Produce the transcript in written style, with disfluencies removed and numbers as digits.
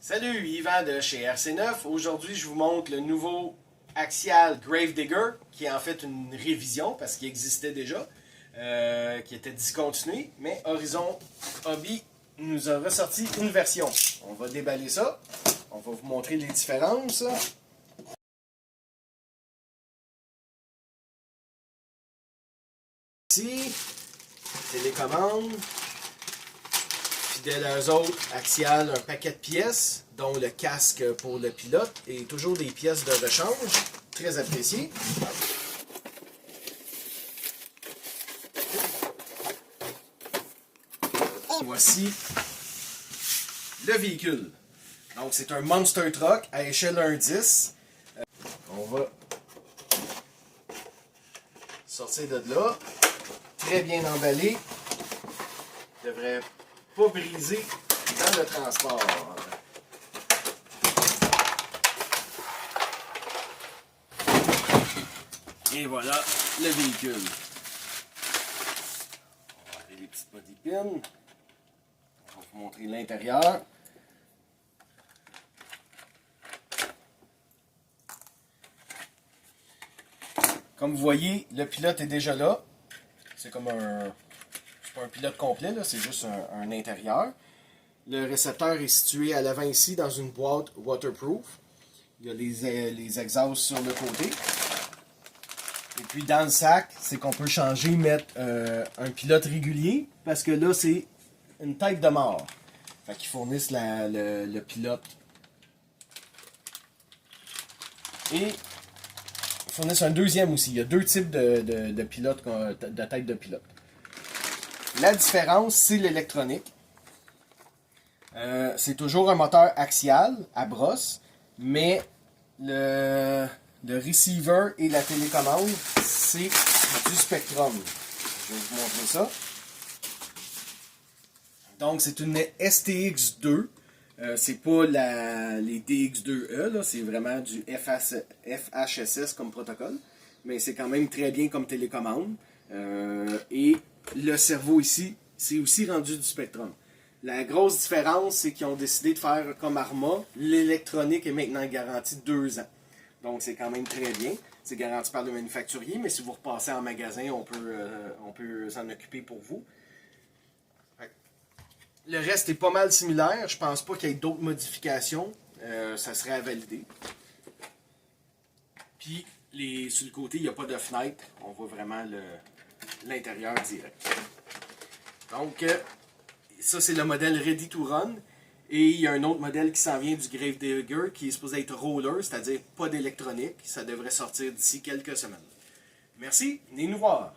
Salut, Yvan de chez RC9. Aujourd'hui, je vous montre le nouveau Axial Gravedigger, qui est en fait une révision parce qu'il existait déjà, qui était discontinué, mais Horizon Hobby nous a ressorti une version. On va déballer ça. On va vous montrer les différences. Ici, télécommande. Fidèle à eux autres, Axial, un paquet de pièces, dont le casque pour le pilote et toujours des pièces de rechange, très appréciées. Voici le véhicule. Donc c'est un Monster Truck à échelle 1/10. On va sortir de là. Très bien emballé. Devrait pas briser dans le transport. Et voilà le véhicule. On va enlever les petites body pins. On va vous montrer l'intérieur. Comme vous voyez, le pilote est déjà là. C'est comme un... C'est pas un pilote complet, c'est juste un intérieur. Le récepteur est situé à l'avant ici dans une boîte waterproof. Il y a les exhausts sur le côté. Et puis dans le sac, c'est qu'on peut changer, mettre un pilote régulier, parce que là c'est une tête de mort. Fait qu'ils fournissent le pilote. Et ils fournissent un deuxième aussi. Il y a deux types de pilotes, de tête de pilote. La différence, c'est l'électronique. C'est toujours un moteur axial à brosse, mais le receiver et la télécommande, c'est du Spektrum. Je vais vous montrer ça. Donc, c'est une STX2. C'est pas les DX2E, c'est vraiment du FHSS comme protocole. Mais c'est quand même très bien comme télécommande. Et le cerveau ici, c'est aussi rendu du Spektrum. La grosse différence, c'est qu'ils ont décidé de faire comme Arma. L'électronique est maintenant garantie 2 ans. Donc c'est quand même très bien. C'est garanti par le manufacturier, mais si vous repassez en magasin, on peut s'en occuper pour vous. Le reste est pas mal similaire. Je pense pas qu'il y ait d'autres modifications. Ça serait à valider. Puis sur le côté, il n'y a pas de fenêtre. On voit vraiment l'intérieur direct. Donc, ça c'est le modèle Ready to Run. Et il y a un autre modèle qui s'en vient du Gravedigger qui est supposé être roller, c'est-à-dire pas d'électronique. Ça devrait sortir d'ici quelques semaines. Merci, venez nous voir.